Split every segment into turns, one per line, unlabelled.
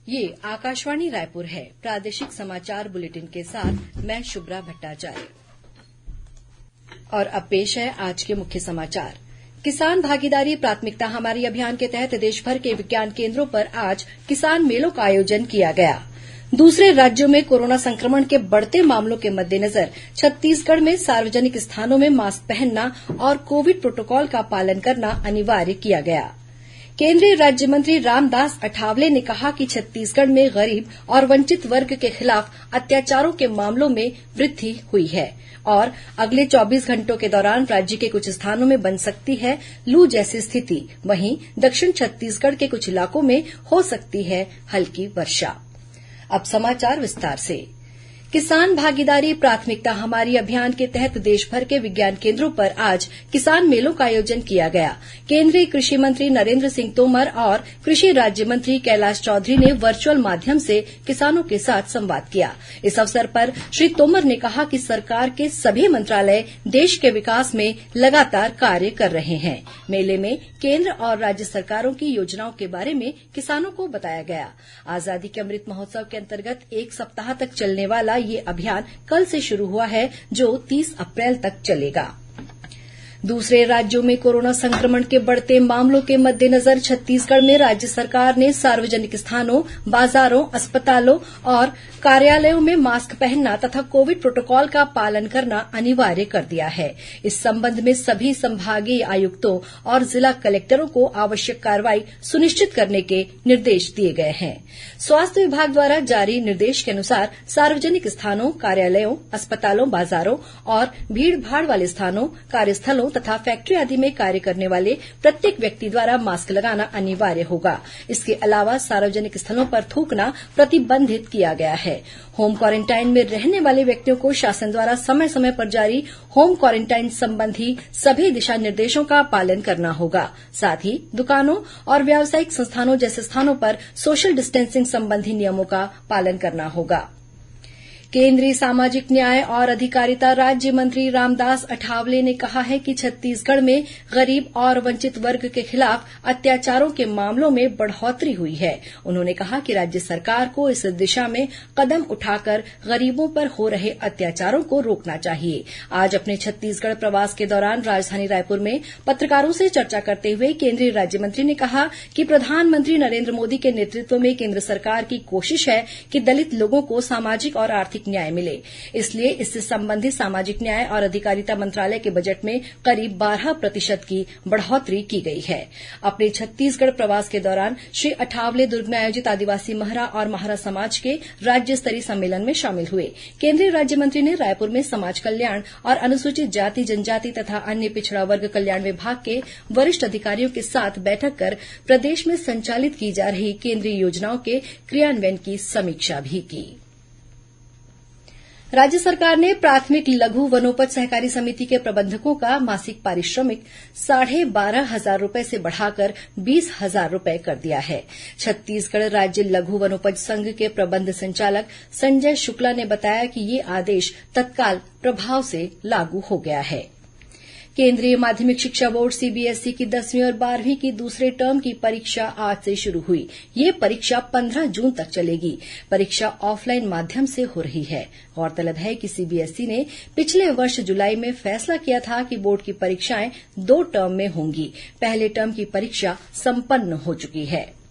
ये आकाशवाणी रायपुर है। प्रादेशिक समाचार बुलेटिन के साथ मैं शुभ्रा भट्टाचार्य। और अब पेश है आज के मुख्य समाचार। किसान भागीदारी प्राथमिकता हमारी अभियान के तहत देशभर के विज्ञान केन्द्रों पर आज किसान मेलों का आयोजन किया गया। दूसरे राज्यों में कोरोना संक्रमण के बढ़ते मामलों के मद्देनजर छत्तीसगढ़ में सार्वजनिक स्थानों में मास्क पहनना और कोविड प्रोटोकॉल का पालन करना अनिवार्य किया गया। केंद्रीय राज्य मंत्री रामदास अठावले ने कहा कि छत्तीसगढ़ में गरीब और वंचित वर्ग के खिलाफ अत्याचारों के मामलों में वृद्धि हुई है और अगले 24 घंटों के दौरान राज्य के कुछ स्थानों में बन सकती है लू जैसी स्थिति। वहीं दक्षिण छत्तीसगढ़ के कुछ इलाकों में हो सकती है हल्की वर्षा। अब समाचार विस्तार से। किसान भागीदारी प्राथमिकता हमारी अभियान के तहत देशभर के विज्ञान केन्द्रों पर आज किसान मेलों का आयोजन किया गया। केंद्रीय कृषि मंत्री नरेन्द्र सिंह तोमर और कृषि राज्य मंत्री कैलाश चौधरी ने वर्चुअल माध्यम से किसानों के साथ संवाद किया। इस अवसर पर श्री तोमर ने कहा कि सरकार के सभी मंत्रालय देश के विकास में लगातार कार्य कर रहे हैं। मेले में केंद्र और राज्य सरकारों की योजनाओं के बारे में किसानों को बताया गया। आजादी के अमृत महोत्सव के अंतर्गत एक सप्ताह तक चलने वाला ये अभियान कल से शुरू हुआ है, जो 30 अप्रैल तक चलेगा। दूसरे राज्यों में कोरोना संक्रमण के बढ़ते मामलों के मद्देनजर छत्तीसगढ़ में राज्य सरकार ने सार्वजनिक स्थानों, बाजारों, अस्पतालों और कार्यालयों में मास्क पहनना तथा कोविड प्रोटोकॉल का पालन करना अनिवार्य कर दिया है। इस संबंध में सभी संभागीय आयुक्तों और जिला कलेक्टरों को आवश्यक कार्रवाई सुनिश्चित करने के निर्देश दिए गए हैं। स्वास्थ्य विभाग द्वारा जारी निर्देश के अनुसार सार्वजनिक स्थानों, कार्यालयों, अस्पतालों, बाजारों और भीड़भाड़ वाले स्थानों, कार्यस्थलों तथा फैक्ट्री आदि में कार्य करने वाले प्रत्येक व्यक्ति द्वारा मास्क लगाना अनिवार्य होगा। इसके अलावा सार्वजनिक स्थलों पर थूकना प्रतिबंधित किया गया है। होम क्वारेंटाइन में रहने वाले व्यक्तियों को शासन द्वारा समय समय पर जारी होम क्वारेंटाइन संबंधी सभी दिशा निर्देशों का पालन करना होगा। साथ ही दुकानों और व्यावसायिक संस्थानों जैसे स्थानों पर सोशल डिस्टेंसिंग संबंधी नियमों का पालन करना होगा। केंद्रीय सामाजिक न्याय और अधिकारिता राज्य मंत्री रामदास अठावले ने कहा है कि छत्तीसगढ़ में गरीब और वंचित वर्ग के खिलाफ अत्याचारों के मामलों में बढ़ोतरी हुई है। उन्होंने कहा कि राज्य सरकार को इस दिशा में कदम उठाकर गरीबों पर हो रहे अत्याचारों को रोकना चाहिए। आज अपने छत्तीसगढ़ प्रवास के दौरान राजधानी रायपुर में पत्रकारों से चर्चा करते हुए केंद्रीय राज्य मंत्री ने कहा कि प्रधानमंत्री नरेन्द्र मोदी के नेतृत्व में केंद्र सरकार की कोशिश है कि दलित लोगों को सामाजिक और आर्थिक न्याय मिले। इसलिए इससे संबंधित सामाजिक न्याय और अधिकारिता मंत्रालय के बजट में करीब 12% की बढ़ोतरी की गई है। अपने छत्तीसगढ़ प्रवास के दौरान श्री अठावले दुर्ग में आयोजित आदिवासी महरा और महरा समाज के राज्य स्तरीय सम्मेलन में शामिल हुए। केंद्रीय राज्य मंत्री ने रायपुर में समाज कल्याण और अनुसूचित जाति जनजाति तथा अन्य पिछड़ा वर्ग कल्याण विभाग के वरिष्ठ अधिकारियों के साथ बैठक कर प्रदेश में संचालित की जा रही केंद्रीय योजनाओं के क्रियान्वयन की समीक्षा भी की। राज्य सरकार ने प्राथमिक लघु वनोपज सहकारी समिति के प्रबंधकों का मासिक पारिश्रमिक 12,500 रूपये से बढ़ाकर 20,000 रूपये कर दिया है। छत्तीसगढ़ राज्य लघु वनोपज संघ के प्रबंध संचालक संजय शुक्ला ने बताया कि ये आदेश तत्काल प्रभाव से लागू हो गया है। केंद्रीय माध्यमिक शिक्षा बोर्ड सीबीएसई की 10वीं और 12वीं की दूसरे टर्म की परीक्षा आज से शुरू हुई। ये परीक्षा 15 जून तक चलेगी। परीक्षा ऑफलाइन माध्यम से हो रही है। गौरतलब है कि सीबीएसई ने पिछले वर्ष जुलाई में फैसला किया था कि बोर्ड की परीक्षाएं 2 टर्म में होंगी। पहले टर्म की परीक्षा संपन्न हो चुकी है।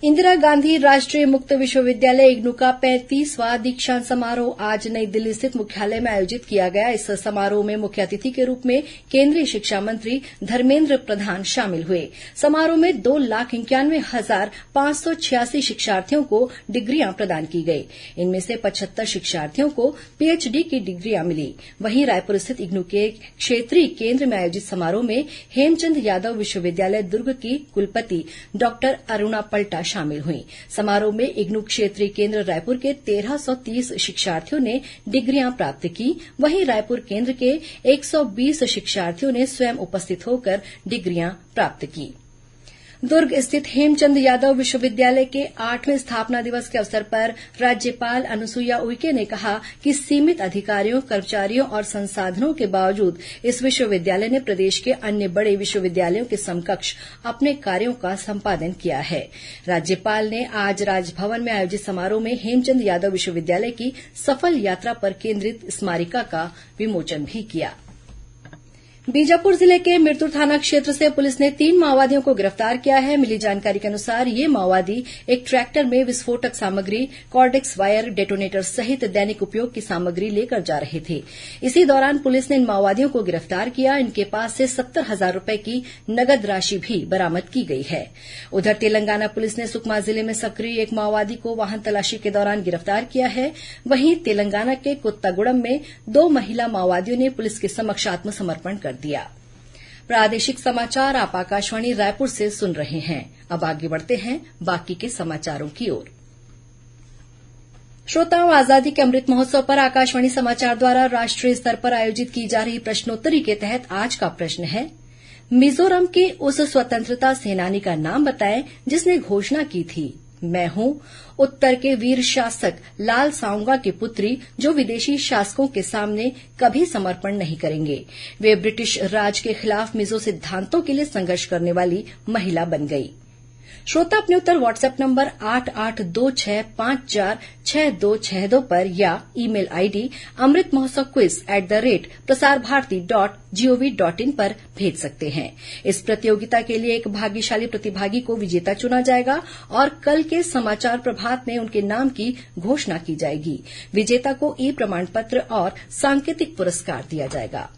इंदिरा गांधी राष्ट्रीय मुक्त विश्वविद्यालय इग्नू का 35वां दीक्षांत समारोह आज नई दिल्ली स्थित मुख्यालय में आयोजित किया गया। इस समारोह में मुख्य अतिथि के रूप में केंद्रीय शिक्षा मंत्री धर्मेन्द्र प्रधान शामिल हुए। समारोह में 2,91,586 शिक्षार्थियों को डिग्रियां प्रदान की गई। इनमें से 75 शिक्षार्थियों को पीएचडी की डिग्रियां मिली। वहीं रायपुर स्थित इग्नू के क्षेत्रीय केंद्र में आयोजित समारोह में हेमचंद यादव विश्वविद्यालय दुर्ग की कुलपति डॉक्टर अरुणा पल्टा शामिल हुई। समारोह में इग्नू क्षेत्रीय केंद्र रायपुर के 1330 शिक्षार्थियों ने डिग्रियां प्राप्त की। वहीं रायपुर केंद्र के 120 शिक्षार्थियों ने स्वयं उपस्थित होकर डिग्रियां प्राप्त की। दुर्ग स्थित हेमचंद यादव विश्वविद्यालय के 8वें स्थापना दिवस के अवसर पर राज्यपाल अनुसुईया उइके ने कहा कि सीमित अधिकारियों, कर्मचारियों और संसाधनों के बावजूद इस विश्वविद्यालय ने प्रदेश के अन्य बड़े विश्वविद्यालयों के समकक्ष अपने कार्यों का संपादन किया है। राज्यपाल ने आज राजभवन में आयोजित समारोह में हेमचंद यादव विश्वविद्यालय की सफल यात्रा पर केंद्रित स्मारिका का विमोचन भी किया। बीजापुर जिले के मिरतुर थाना क्षेत्र से पुलिस ने 3 माओवादियों को गिरफ्तार किया है। मिली जानकारी के अनुसार ये माओवादी एक ट्रैक्टर में विस्फोटक सामग्री, कॉर्डेक्स वायर, डेटोनेटर सहित दैनिक उपयोग की सामग्री लेकर जा रहे थे। इसी दौरान पुलिस ने इन माओवादियों को गिरफ्तार किया। इनके पास से 70,000 रूपये की नगद राशि भी बरामद की गई है। उधर तेलंगाना पुलिस ने सुकमा जिले में सक्रिय एक माओवादी को वाहन तलाशी के दौरान गिरफ्तार किया है। वहीं तेलंगाना के कुत्तागुड़म में 2 महिला माओवादियों ने पुलिस के समक्ष आत्मसमर्पण कर दिया। प्रादेशिक समाचार आप आकाशवाणी रायपुर से सुन रहे हैं। अब आगे बढ़ते हैं बाकी के समाचारों की ओर। श्रोताओं, आजादी के अमृत महोत्सव पर आकाशवाणी समाचार द्वारा राष्ट्रीय स्तर पर आयोजित की जा रही प्रश्नोत्तरी के तहत आज का प्रश्न है, मिजोरम के उस स्वतंत्रता सेनानी का नाम बताएं जिसने घोषणा की थी, मैं हूं उत्तर के वीर शासक लाल साउंगा की पुत्री जो विदेशी शासकों के सामने कभी समर्पण नहीं करेंगे। वे ब्रिटिश राज के खिलाफ मिजो सिद्धांतों के लिए संघर्ष करने वाली महिला बन गई। श्रोता अपने उत्तर व्हाट्सएप नंबर 8826546262 पर या ईमेल आईडी amritmahotsav@प्रसारभारती.gov.in पर भेज सकते हैं। इस प्रतियोगिता के लिए एक भाग्यशाली प्रतिभागी को विजेता चुना जाएगा और कल के समाचार प्रभात में उनके नाम की घोषणा की जाएगी। विजेता को ई प्रमाण पत्र और सांकेतिक पुरस्कार दिया जाएगा।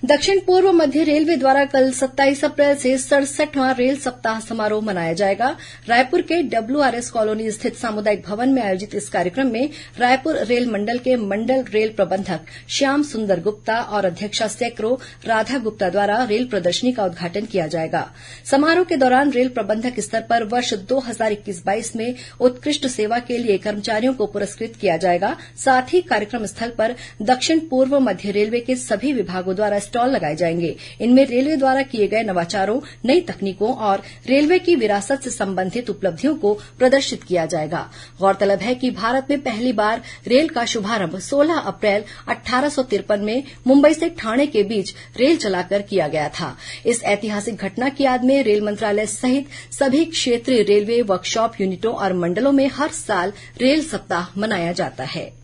दक्षिण पूर्व मध्य रेलवे द्वारा कल 27 अप्रैल से 67वां रेल सप्ताह समारोह मनाया जाएगा। रायपुर के WRS कॉलोनी स्थित सामुदायिक भवन में आयोजित इस कार्यक्रम में रायपुर रेल मंडल के मंडल रेल प्रबंधक श्याम सुंदर गुप्ता और अध्यक्षा सैकड़ों राधा गुप्ता द्वारा रेल प्रदर्शनी का उद्घाटन किया जाएगा। समारोह के दौरान रेल प्रबंधक स्तर पर वर्ष 2021-22 में उत्कृष्ट सेवा के लिए कर्मचारियों को पुरस्कृत किया जाएगा। साथ ही कार्यक्रम स्थल पर दक्षिण पूर्व मध्य रेलवे के सभी विभागों द्वारा स्टॉल लगाए जाएंगे। इनमें रेलवे द्वारा किए गए नवाचारों, नई तकनीकों और रेलवे की विरासत से संबंधित उपलब्धियों को प्रदर्शित किया जाएगा। गौरतलब है कि भारत में पहली बार रेल का शुभारंभ 16 अप्रैल 1853 में मुंबई से ठाणे के बीच रेल चलाकर किया गया था। इस ऐतिहासिक घटना की याद में रेल मंत्रालय सहित सभी क्षेत्रीय रेलवे वर्कशॉप यूनिटों और मंडलों में हर साल रेल सप्ताह मनाया जाता है।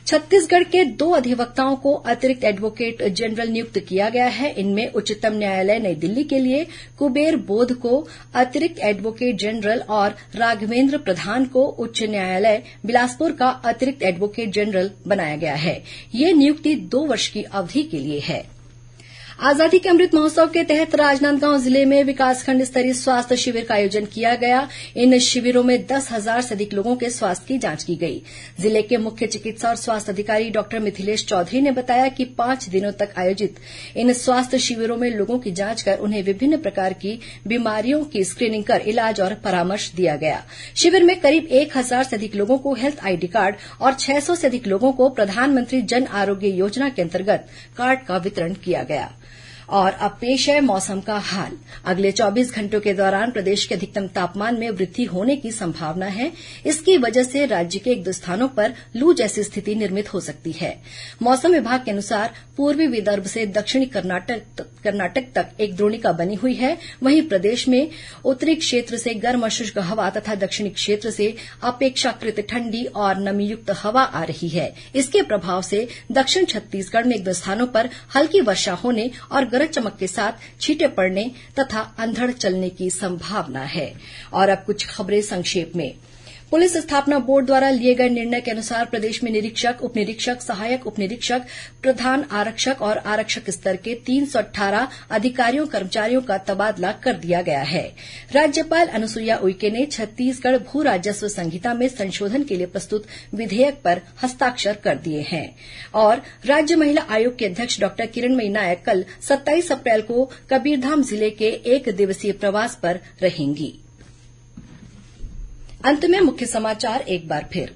छत्तीसगढ़ के 2 अधिवक्ताओं को अतिरिक्त एडवोकेट जनरल नियुक्त किया गया है। इनमें उच्चतम न्यायालय नई दिल्ली के लिए कुबेर बोध को अतिरिक्त एडवोकेट जनरल और राघवेंद्र प्रधान को उच्च न्यायालय बिलासपुर का अतिरिक्त एडवोकेट जनरल बनाया गया है। ये नियुक्ति 2 वर्ष की अवधि के लिए है। आजादी के अमृत महोत्सव के तहत राजनांदगांव जिले में विकासखंड स्तरीय स्वास्थ्य शिविर का आयोजन किया गया। इन शिविरों में 10,000 से अधिक लोगों के स्वास्थ्य की जांच की गई। जिले के मुख्य चिकित्सा और स्वास्थ्य अधिकारी डॉक्टर मिथिलेश चौधरी ने बताया कि 5 दिनों तक आयोजित इन स्वास्थ्य शिविरों में लोगों की जांच कर उन्हें विभिन्न प्रकार की बीमारियों की स्क्रीनिंग कर इलाज और परामर्श दिया गया। शिविर में करीब 1,000 से अधिक लोगों को हेल्थ आईडी कार्ड और 600 से अधिक लोगों को प्रधानमंत्री जन आरोग्य योजना के अंतर्गत कार्ड का वितरण किया गया। और अब पेश है मौसम का हाल। अगले 24 घंटों के दौरान प्रदेश के अधिकतम तापमान में वृद्धि होने की संभावना है। इसकी वजह से राज्य के 1-2 स्थानों पर लू जैसी स्थिति निर्मित हो सकती है। मौसम विभाग के अनुसार पूर्वी विदर्भ से दक्षिणी कर्नाटक तक एक द्रोणिका बनी हुई है। वहीं प्रदेश में उत्तरी क्षेत्र से गर्म और शुष्क हवा तथा दक्षिणी क्षेत्र से अपेक्षाकृत ठंडी और नमीयुक्त हवा आ रही है। इसके प्रभाव से दक्षिण छत्तीसगढ़ में 1-2 स्थानों पर हल्की वर्षा होने और गरज चमक के साथ छींटे पड़ने तथा अंधड़ चलने की संभावना है। और अब कुछ खबरें संक्षेप में। पुलिस स्थापना बोर्ड द्वारा लिए गए निर्णय के अनुसार प्रदेश में निरीक्षक, उप निरीक्षक, सहायक उप निरीक्षक, प्रधान आरक्षक और आरक्षक स्तर के 318 अधिकारियों कर्मचारियों का तबादला कर दिया गया है। राज्यपाल अनुसुईया उइके ने छत्तीसगढ़ भू राजस्व संहिता में संशोधन के लिए प्रस्तुत विधेयक पर हस्ताक्षर कर दिए हैं। और राज्य महिला आयोग की अध्यक्ष डॉ किरणमयी नायक कल 27 अप्रैल को कबीरधाम जिले के 1 दिवसीय प्रवास पर रहेंगी। अंत में मुख्य समाचार एक बार फिर।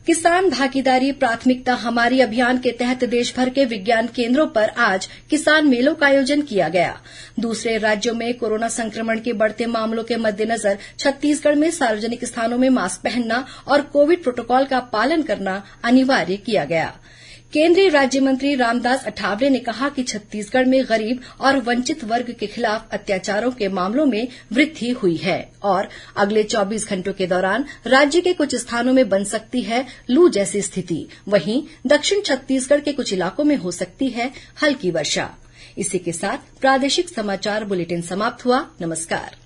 किसान भागीदारी प्राथमिकता हमारी अभियान के तहत देशभर के विज्ञान केन्द्रों पर आज किसान मेलों का आयोजन किया गया। दूसरे राज्यों में कोरोना संक्रमण के बढ़ते मामलों के मद्देनजर छत्तीसगढ़ में सार्वजनिक स्थानों में मास्क पहनना और कोविड प्रोटोकॉल का पालन करना अनिवार्य किया गया। केंद्रीय राज्य मंत्री रामदास अठावले ने कहा कि छत्तीसगढ़ में गरीब और वंचित वर्ग के खिलाफ अत्याचारों के मामलों में वृद्धि हुई है और अगले 24 घंटों के दौरान राज्य के कुछ स्थानों में बन सकती है लू जैसी स्थिति। वहीं दक्षिण छत्तीसगढ़ के कुछ इलाकों में हो सकती है हल्की वर्षा। इसी के साथ प्रादेशिक समाचार बुलेटिन समाप्त हुआ। नमस्कार।